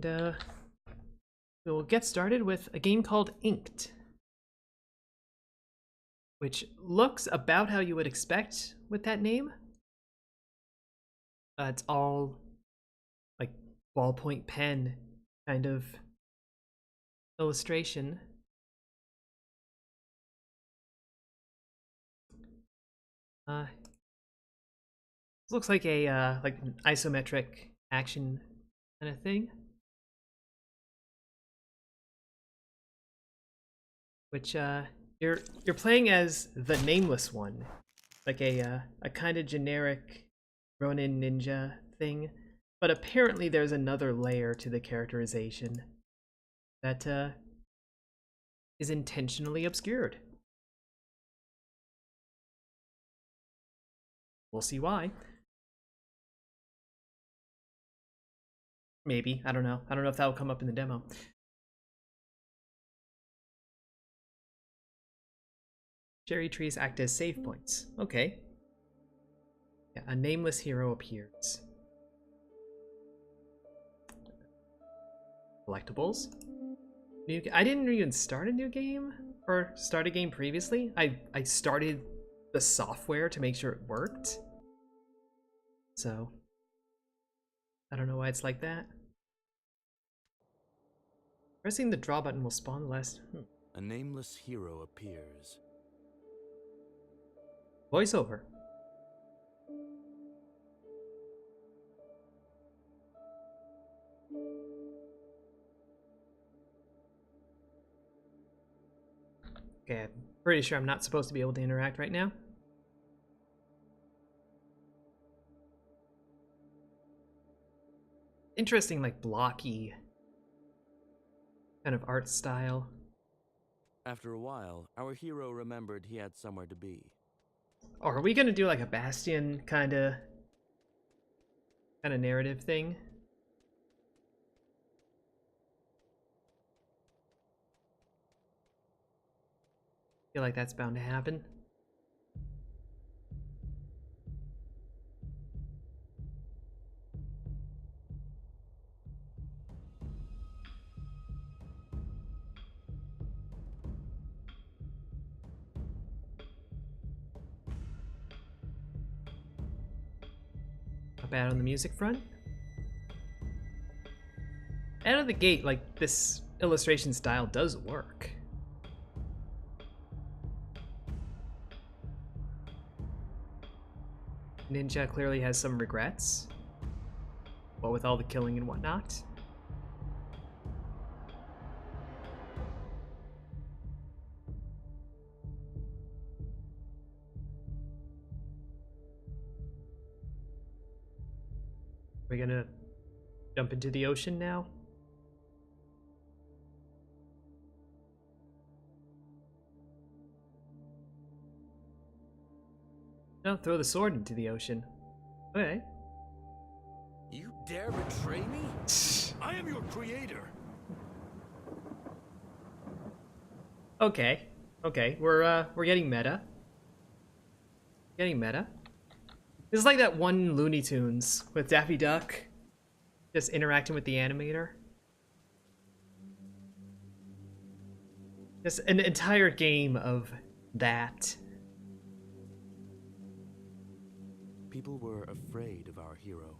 And we'll get started with a game called Inked, which looks about how you would expect with that name. It's all like ballpoint pen kind of illustration. This looks like a like an isometric action kind of thing, which you're playing as the nameless one, like a kind of generic Ronin ninja thing, but apparently there's another layer to the characterization that is intentionally obscured. We'll see why. Maybe. I don't know. I don't know if that will come up in the demo. Cherry trees act as save points. Okay. Yeah, a nameless hero appears. Collectibles. I didn't even start a new game or start a game previously. I started the software to make sure it worked. So I don't know why it's like that. Pressing the draw button will spawn the last. A nameless hero appears. Voiceover. Okay, I'm pretty sure I'm not supposed to be able to interact right now. Interesting, like blocky kind of art style. After a while, our hero remembered he had somewhere to be. Oh, are we gonna do like a Bastion kind of narrative thing? Feel like that's bound to happen. Not bad on the music front. Out of the gate, like, this illustration style does work. Ninja clearly has some regrets. What with all the killing and whatnot. We're gonna jump into the ocean now. No, throw the sword into the ocean. Okay. You dare betray me? I am your creator. Okay. Okay, we're getting meta. Getting meta. This is like that one Looney Tunes with Daffy Duck just interacting with the animator. Just an entire game of that. People were afraid of our hero.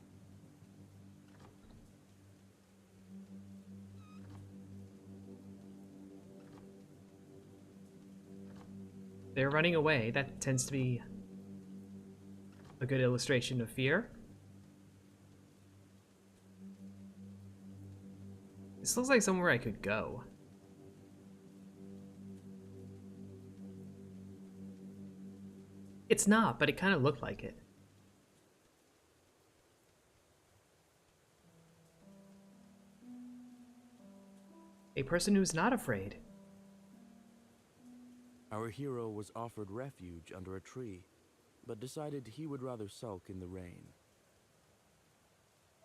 They're running away. That tends to be a good illustration of fear. This looks like somewhere I could go. It's not, but it kind of looked like it. A person who's not afraid. Our hero was offered refuge under a tree, but decided he would rather sulk in the rain.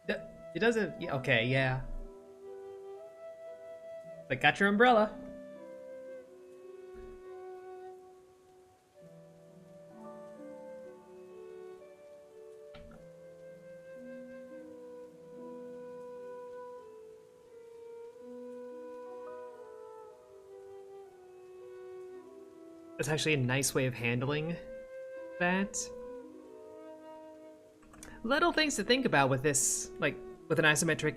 It doesn't. Yeah, okay, yeah. But got your umbrella. That's actually a nice way of handling that. Little things to think about with this, like, with an isometric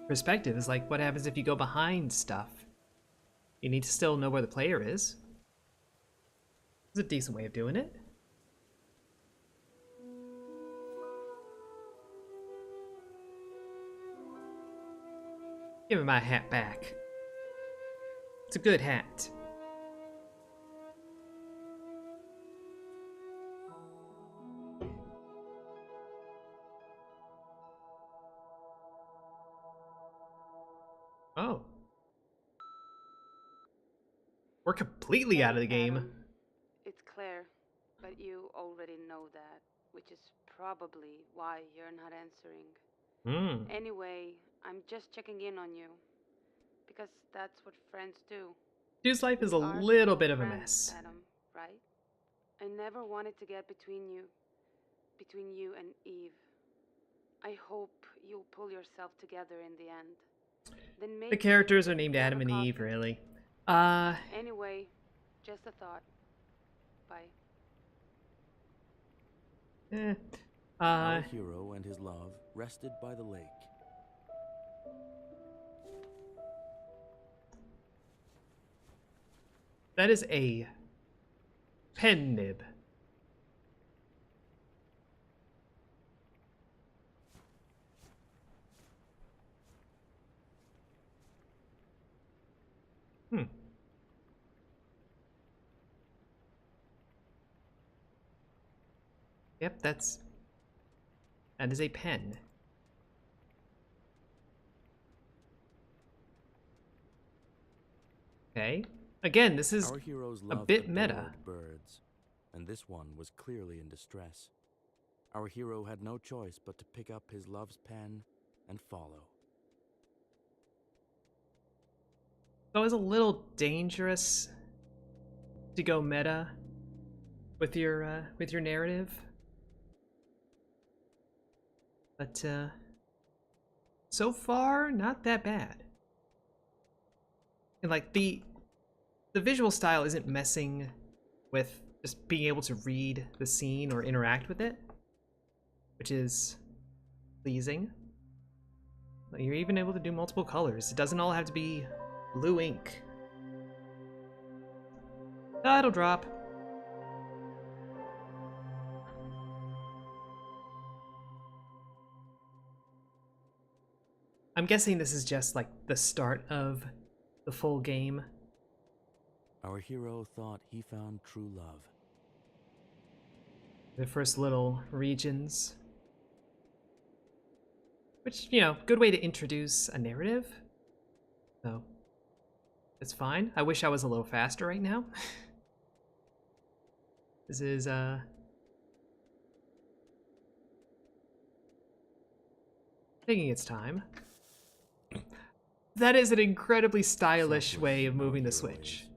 perspective is like, what happens if you go behind stuff? You need to still know where the player is. It's a decent way of doing it. Give me my hat back. It's a good hat. Oh. We're completely out of the game. Adam, it's Claire, but you already know that, which is probably why you're not answering. Hmm. Anyway, I'm just checking in on you, because that's what friends do. Dude's life is We a are little still bit of a friends, mess. Adam, right? I never wanted to get between you and Eve. I hope you'll pull yourself together in the end. Then The maybe characters are we named can have Adam a and Eve, coffee. really. Anyway, just a thought. Bye. Eh. Our hero and his love rested by the lake. That is a pen nib. Hmm. Yep, that is a pen. Okay. Again, this is Our heroes a loved bit meta. adored birds, and this one was clearly in distress. Our hero had no choice but to pick up his love's pen and follow. It's always a little dangerous to go meta with your narrative. But so far, not that bad. And like the visual style isn't messing with just being able to read the scene or interact with it, which is pleasing. Like, you're even able to do multiple colors. It doesn't all have to be blue ink. That'll drop. I'm guessing this is just like the start of the full game. Our hero thought he found true love. The first little regions. Which, you know, good way to introduce a narrative. So, it's fine. I wish I was a little faster right now. This is, taking its time. That is an incredibly stylish Selfless way of our moving the hero Switch. is,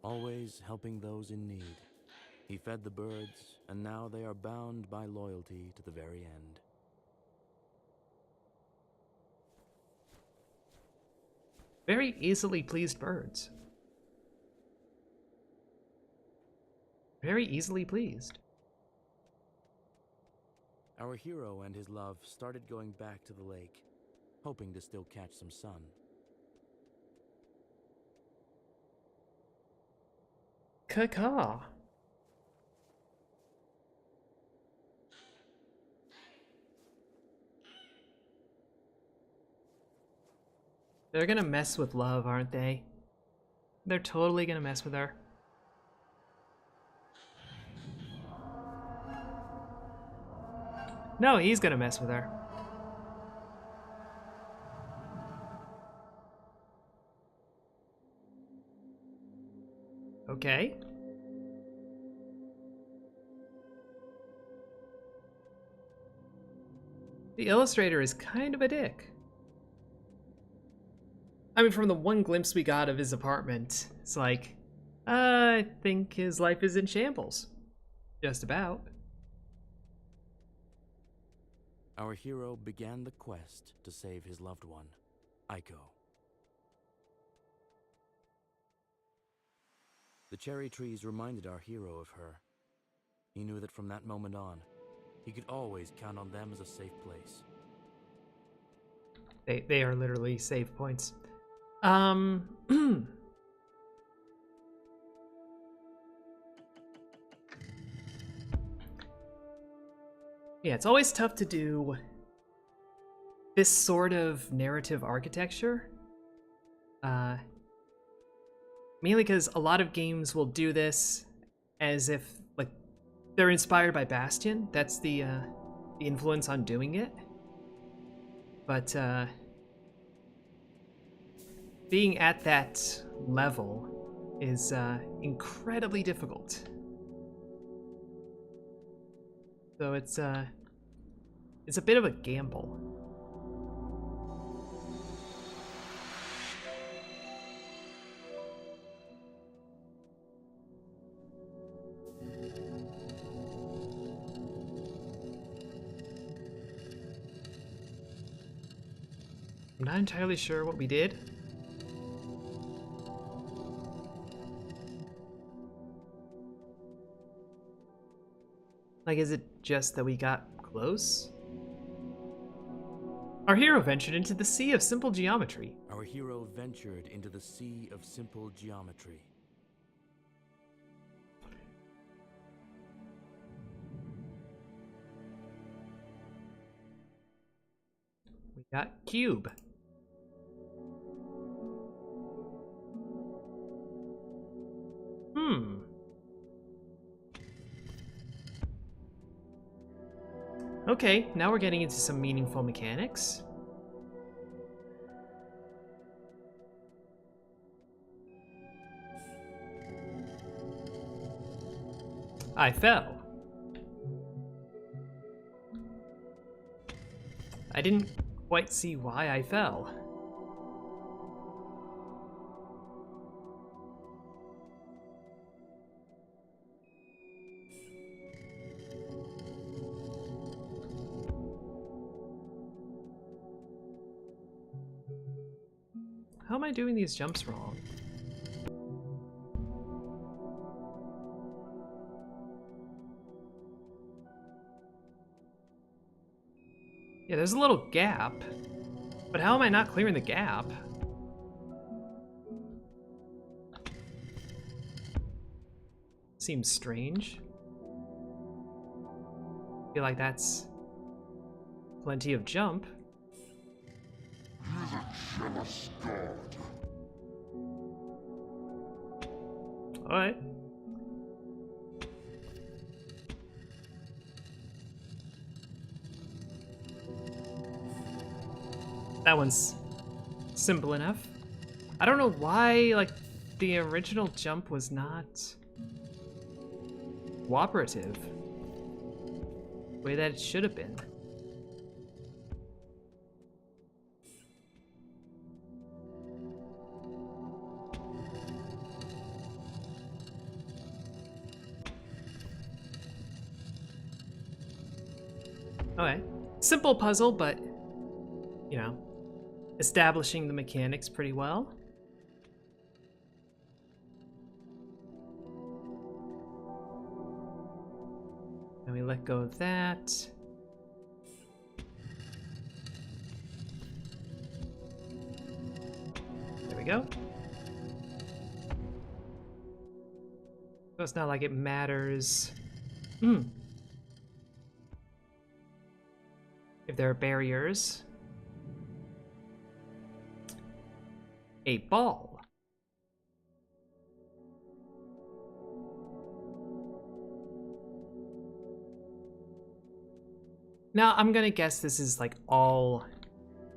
always helping those in need. He fed the birds, and now they are bound by loyalty to the very end. Very easily pleased birds. Very easily pleased. Our hero and his love started going back to the lake, hoping to still catch some sun. Caw. They're gonna mess with love, aren't they? They're totally gonna mess with her. No, he's gonna mess with her. Okay. The illustrator is kind of a dick. I mean, from the one glimpse we got of his apartment, it's like, I think his life is in shambles. Just about. Our hero began the quest to save his loved one, Aiko. The cherry trees reminded our hero of her. He knew that from that moment on, he could always count on them as a safe place. They are literally save points. Yeah, it's always tough to do this sort of narrative architecture. Mainly because a lot of games will do this as if like they're inspired by Bastion. That's the influence on doing it. But being at that level is incredibly difficult. So it's a bit of a gamble. I'm not entirely sure what we did. Like, is it just that we got close? Our hero ventured into the sea of simple geometry. Our hero ventured into the sea of simple geometry. We got cube. Okay, now we're getting into some meaningful mechanics. I fell. I didn't quite see why I fell. How am I doing these jumps wrong? Yeah, there's a little gap. But how am I not clearing the gap? Seems strange. Feel like that's plenty of jump. Alright. That one's simple enough. I don't know why, like, the original jump was not cooperative. The way that it should have been. Okay. Simple puzzle, but, you know, establishing the mechanics pretty well. And we let go of that. There we go. So it's not like it matters. If there are barriers. A ball. Now, I'm gonna guess this is like all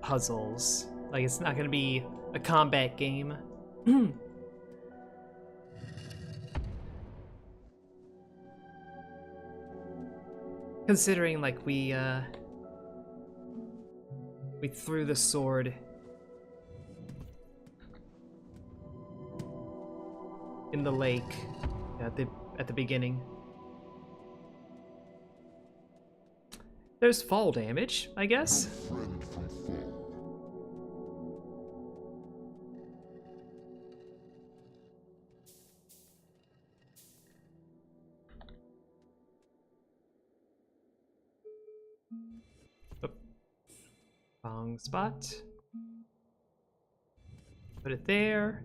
puzzles. Like, it's not gonna be a combat game. Considering, like, we threw the sword in the lake at the beginning. There's fall damage, I guess. Wrong spot. Put it there.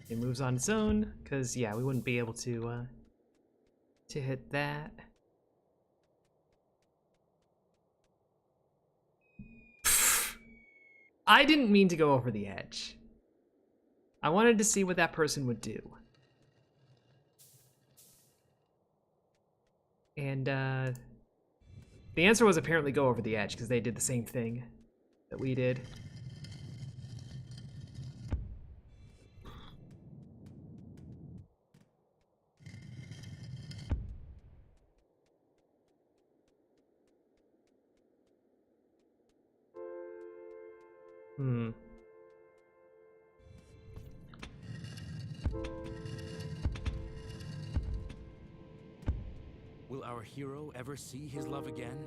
It moves on its own, because yeah, we wouldn't be able to hit that. I didn't mean to go over the edge. I wanted to see what that person would do. And the answer was apparently go over the edge, because they did the same thing that we did. Hmm. Will our hero ever see his love again?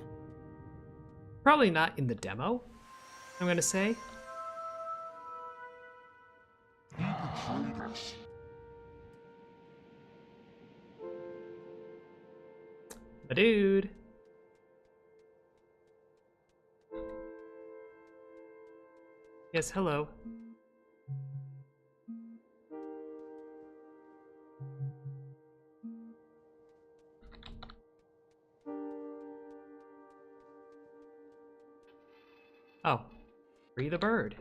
Probably not in the demo, I'm gonna say. A dude. Yes, hello. Oh, free the bird.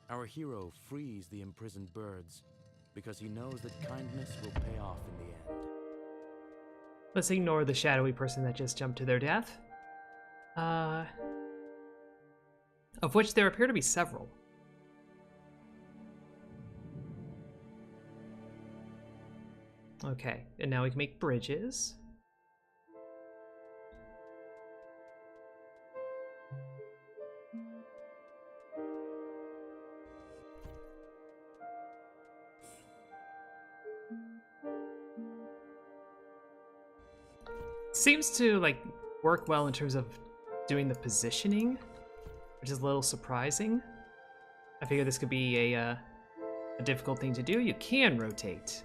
Our hero frees the imprisoned birds because he knows that kindness will pay off in the end. Let's ignore the shadowy person that just jumped to their death. Of which there appear to be several. Okay, and now we can make bridges. Seems to like work well in terms of doing the positioning, which is a little surprising. I figure this could be a difficult thing to do. You can rotate.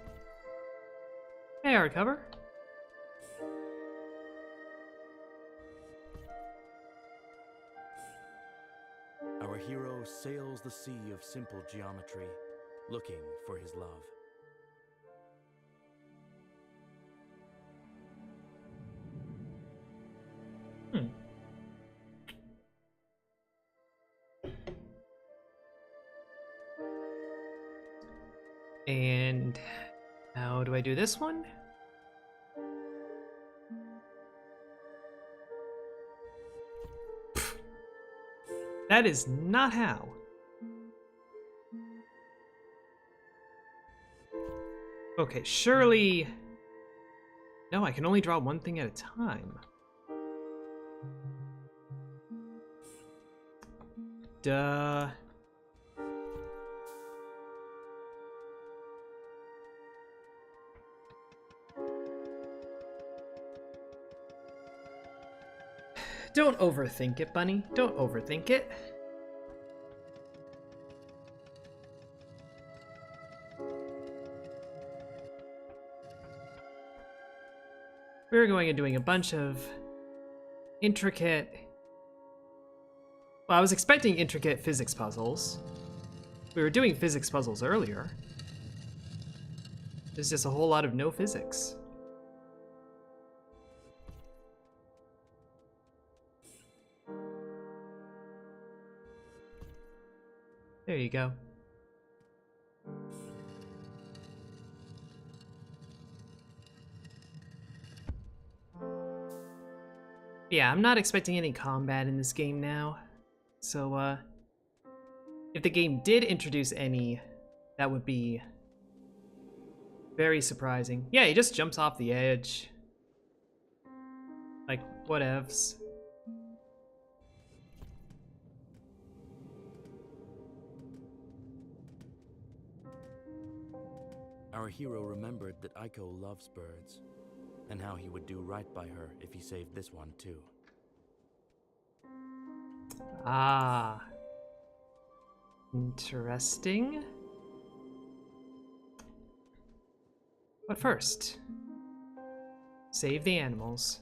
Hey, hardcover. Our hero sails the sea of simple geometry, looking for his love. And how do I do this one? That is not how. Okay, surely... No, I can only draw one thing at a time. Duh. Don't overthink it, bunny. Don't overthink it. We're going and doing a bunch of intricate... Well, I was expecting intricate physics puzzles. We were doing physics puzzles earlier. There's just a whole lot of no physics. There you go. Yeah, I'm not expecting any combat in this game now. So, if the game did introduce any, that would be very surprising. Yeah, he just jumps off the edge. Like, whatevs. Our hero remembered that Aiko loves birds, and how he would do right by her if he saved this one too. Ah. Interesting. But first, save the animals.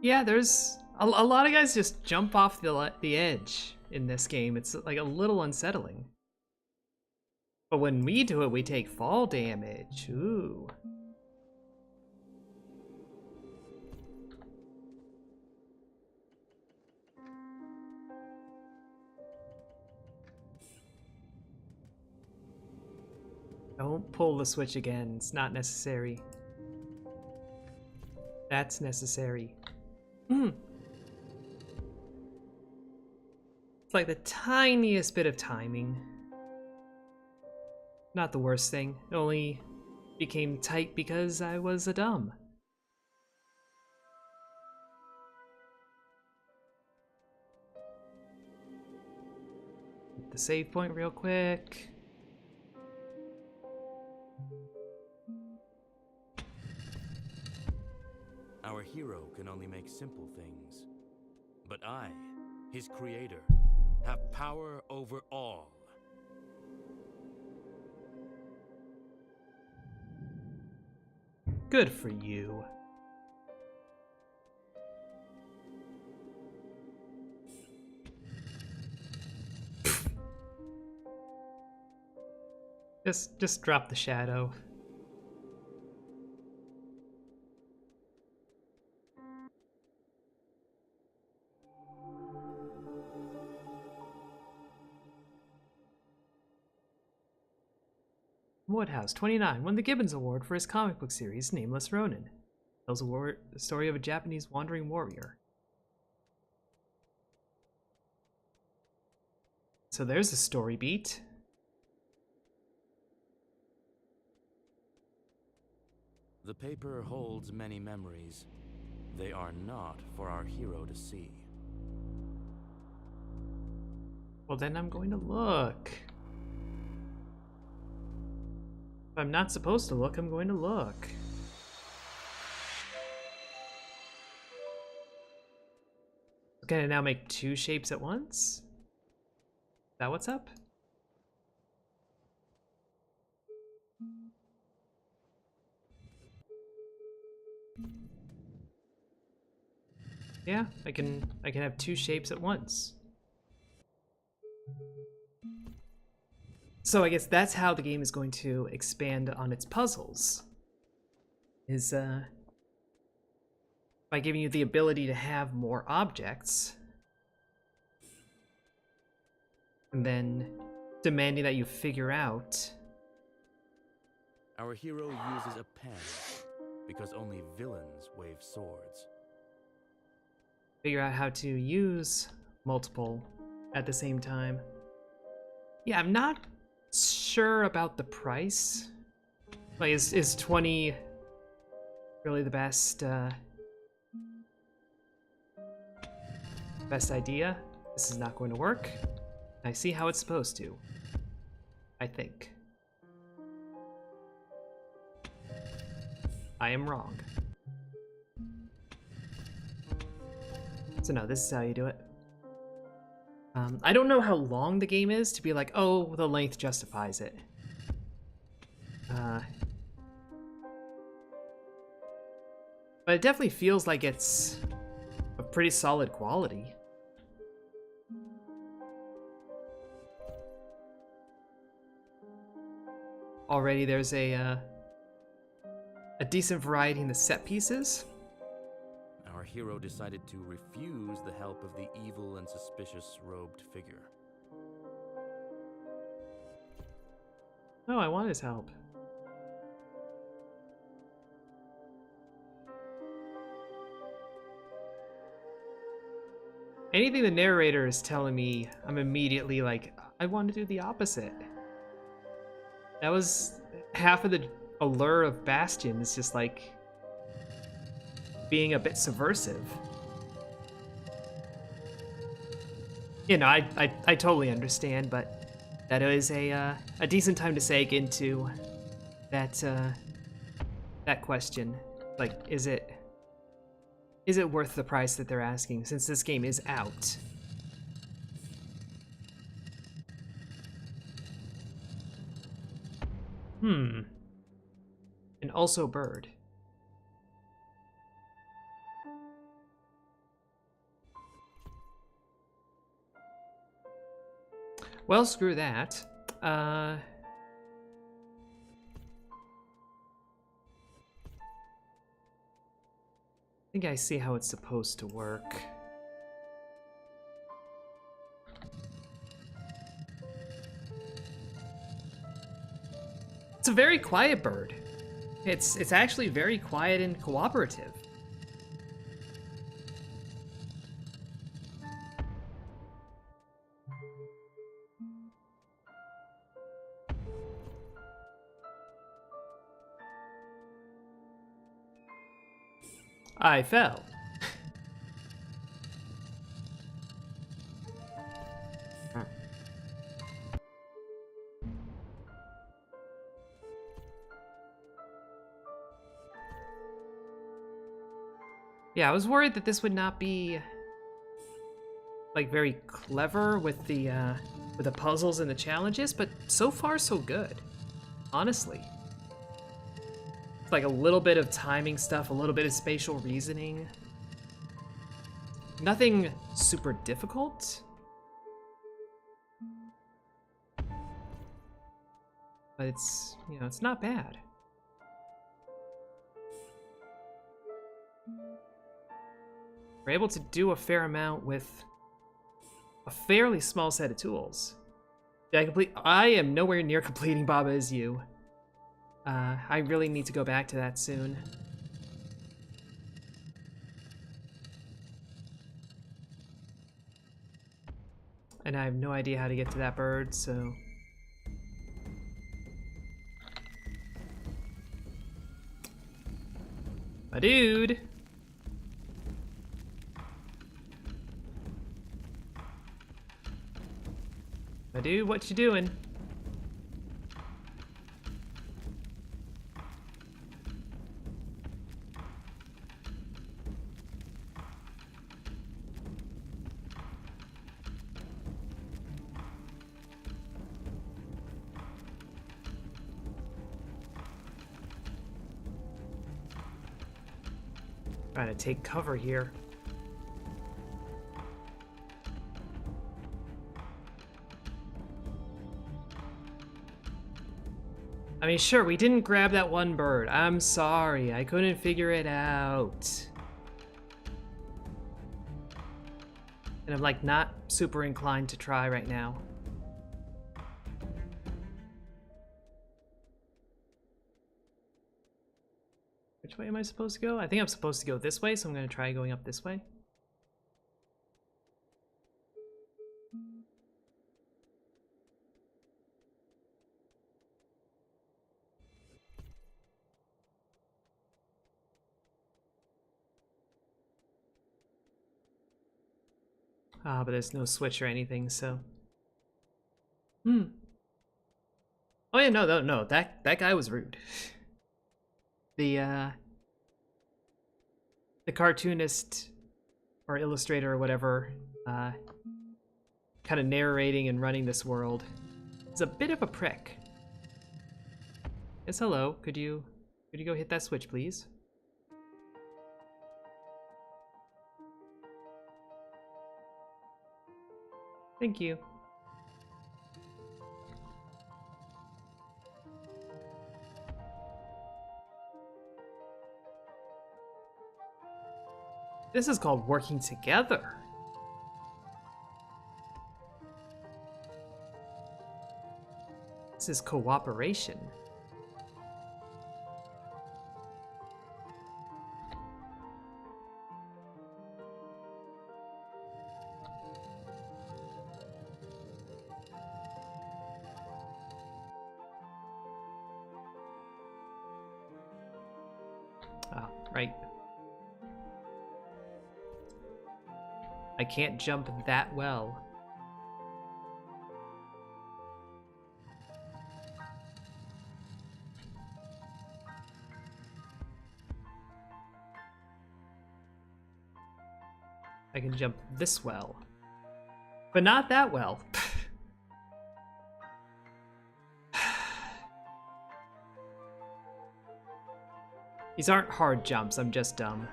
Yeah, there's a lot of guys just jump off the edge in this game. It's like a little unsettling. But when we do it, we take fall damage. Ooh. Don't pull the switch again. It's not necessary. That's necessary. It's like the tiniest bit of timing. Not the worst thing. It only became tight because I was a dumb. Hit the save point real quick. Our hero can only make simple things. But I, his creator, have power over all. Good for you. Just drop the shadow. Woodhouse, 29, won the Gibbons Award for his comic book series, Nameless Ronin. Tells the story of a Japanese wandering warrior. So there's a story beat. The paper holds many memories. They are not for our hero to see. Well, then I'm going to look. If I'm not supposed to look, I'm going to look. Can I now make two shapes at once? Is that what's up? Yeah, I can have two shapes at once. So I guess that's how the game is going to expand on its puzzles. Is by giving you the ability to have more objects. And then demanding that you figure out. Our hero uses a pen because only villains wave swords. Figure out how to use multiple at the same time. Yeah, I'm not sure about the price. Like, is 20 really the best best idea? This is not going to work. I see how it's supposed to. I think. I am wrong. So no, this is how you do it. I don't know how long the game is to be like, oh, the length justifies it. But it definitely feels like it's a pretty solid quality. Already there's a decent variety in the set pieces. Our hero decided to refuse the help of the evil and suspicious robed figure. No, I want his help. Anything the narrator is telling me, I'm immediately like, I want to do the opposite. That was half of the allure of Bastion, is just like being a bit subversive. You know, I totally understand, but that is a decent time to seg into that that question. Like, is it worth the price that they're asking since this game is out? And also bird. Well, screw that. I think I see how it's supposed to work. It's a very quiet bird. It's actually very quiet and cooperative. I fell. Yeah, I was worried that this would not be like very clever with the puzzles and the challenges, but so far so good. Honestly. It's like a little bit of timing stuff, a little bit of spatial reasoning. Nothing super difficult. But it's, you know, it's not bad. We're able to do a fair amount with a fairly small set of tools. Did I am nowhere near completing Baba Is You. I really need to go back to that soon. And I have no idea how to get to that bird, so... My dude! My dude, what you doing? Trying to take cover here. I mean, sure, we didn't grab that one bird. I'm sorry, I couldn't figure it out. And I'm like not super inclined to try right now. Which way am I supposed to go? I think I'm supposed to go this way, so I'm gonna try going up this way. Ah, but there's no switch or anything, so... Oh yeah, no, that guy was rude. The cartoonist or illustrator or whatever, kind of narrating and running this world is a bit of a prick. Yes, hello. Could you go hit that switch, please? Thank you. This is called working together. This is cooperation. Ah, right. I can't jump that well. I can jump this well. But not that well. These aren't hard jumps, I'm just dumb.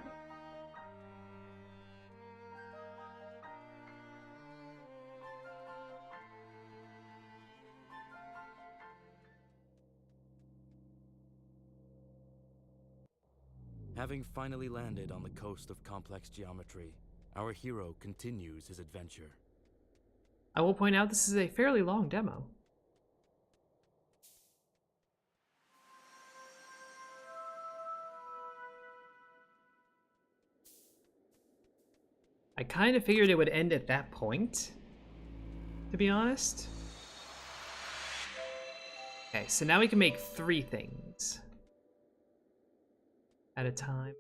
Having finally landed on the coast of complex geometry, our hero continues his adventure. I will point out this is a fairly long demo. I kind of figured it would end at that point, to be honest. Okay, so now we can make 3 things at a time.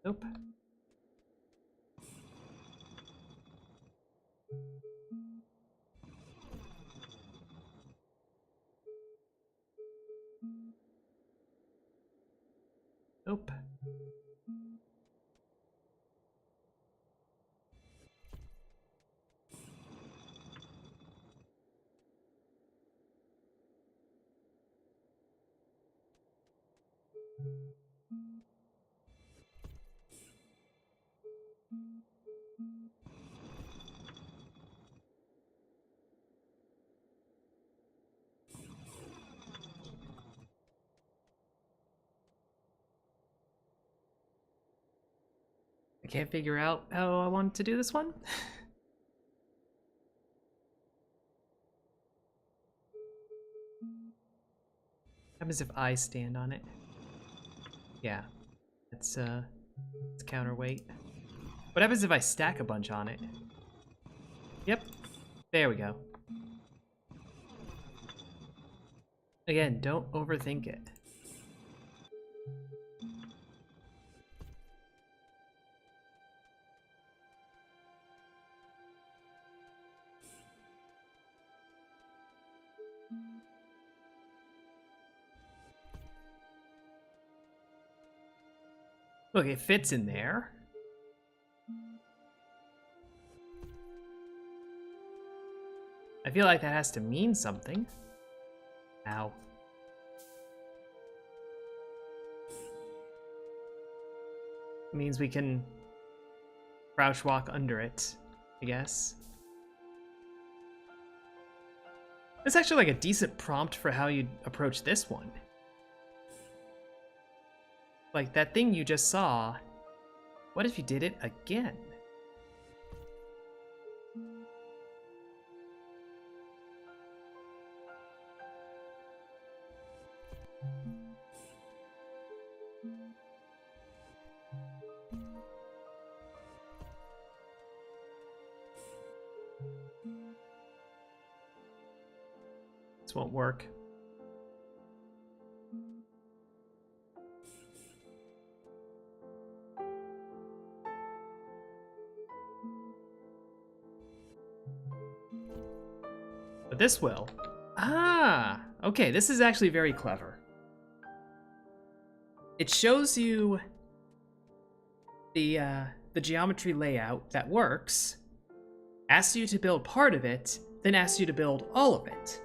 Nope. Nope. I can't figure out how I want to do this one. What happens if I stand on it? Yeah, it's counterweight. What happens if I stack a bunch on it? Yep, there we go. Again, don't overthink it. Look, it fits in there. I feel like that has to mean something. Ow. It means we can crouch walk under it, I guess. It's actually like a decent prompt for how you'd approach this one. Like that thing you just saw, what if you did it again? This won't work. But this will. Ah, okay, this is actually very clever. It shows you the geometry layout that works, asks you to build part of it, then asks you to build all of it.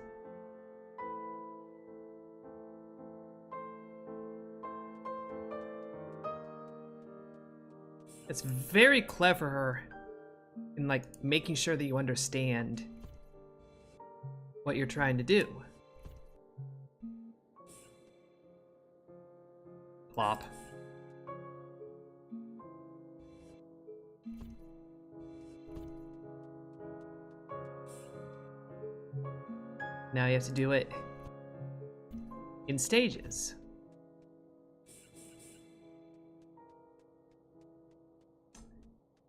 It's very clever in like making sure that you understand what you're trying to do. Plop. Now you have to do it in stages.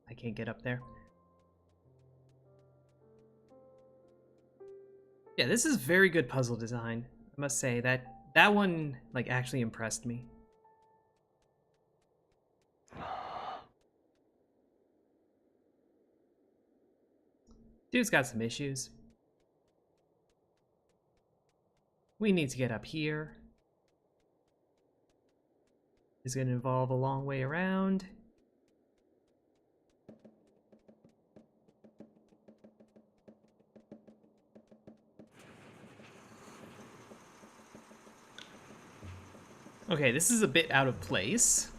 I can't get up there. Yeah, this is very good puzzle design. I must say that one like actually impressed me. Dude's got some issues. we need to get up here. It's going to involve a long way around. Okay, this is a bit out of place.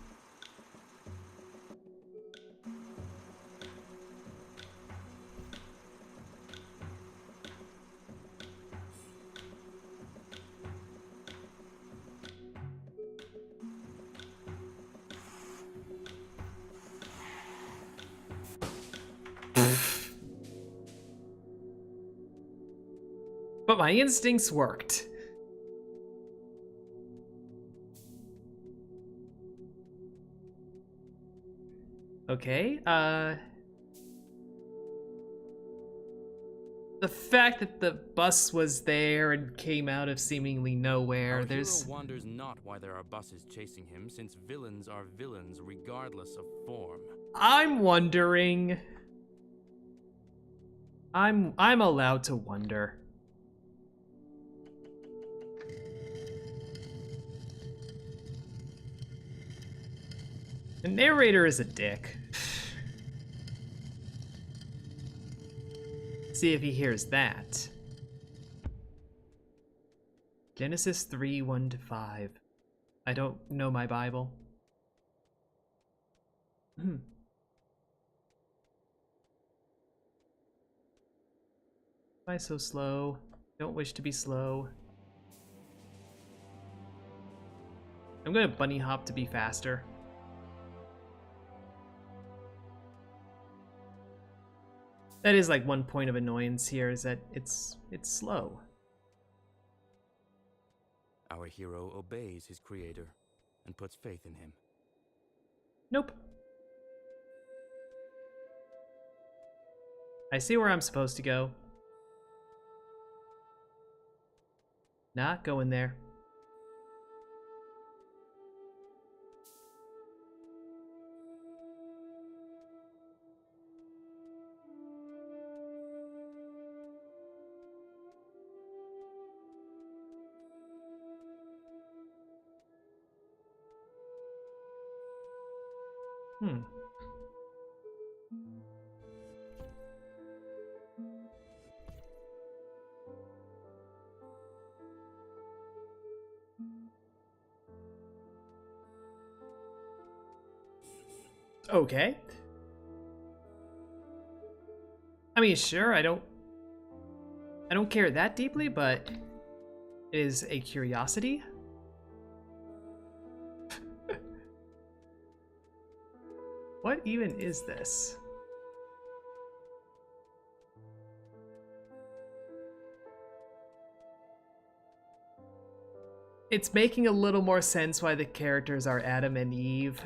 But my instincts worked. Okay, the fact that the bus was there and came out of seemingly nowhere, Our there's... hero wonders not why there are buses chasing him, since villains are villains regardless of form. I'm wondering... I'm allowed to wonder. The narrator is a dick. See if he hears that. Genesis 3, 1-5. I don't know my Bible. Why so slow? Don't wish to be slow. I'm gonna bunny hop to be faster. That is like one point of annoyance here, is that it's slow. Our hero obeys his creator and puts faith in him. Nope. I see where I'm supposed to go. Not going there. Okay. I mean, sure, I don't care that deeply, but it is a curiosity. What even is this? It's making a little more sense why the characters are Adam and Eve.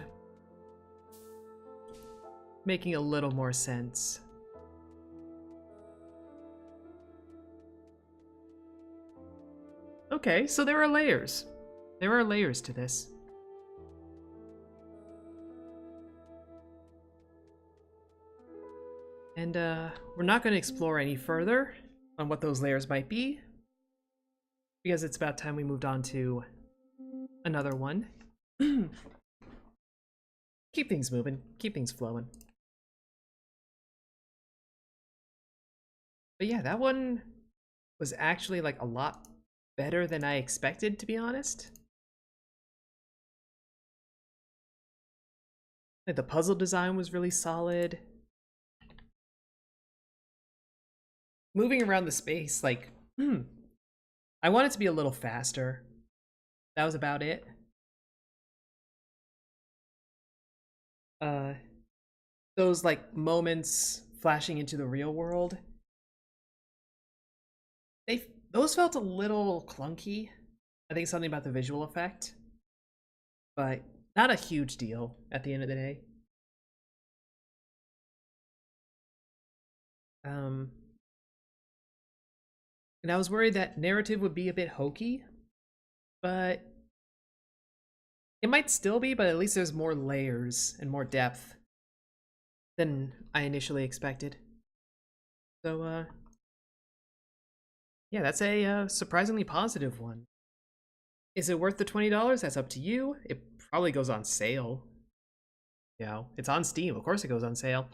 Making a little more sense. Okay, so there are layers. There are layers to this. And we're not going to explore any further on what those layers might be, because it's about time we moved on to another one. Keep things moving, keep things flowing. But yeah, that one was actually like a lot better than I expected, to be honest. Like, the puzzle design was really solid. Moving around the space, like, I want it to be a little faster. That was about it. Those like moments flashing into the real world, those felt a little clunky. I think something about the visual effect, but not a huge deal at the end of the day. And I was worried that narrative would be a bit hokey, but it might still be, but at least there's more layers and more depth than I initially expected. So, Yeah, that's a surprisingly positive one. Is it worth the $20? That's up to you. It probably goes on sale. You know, it's on Steam. Of course it goes on sale.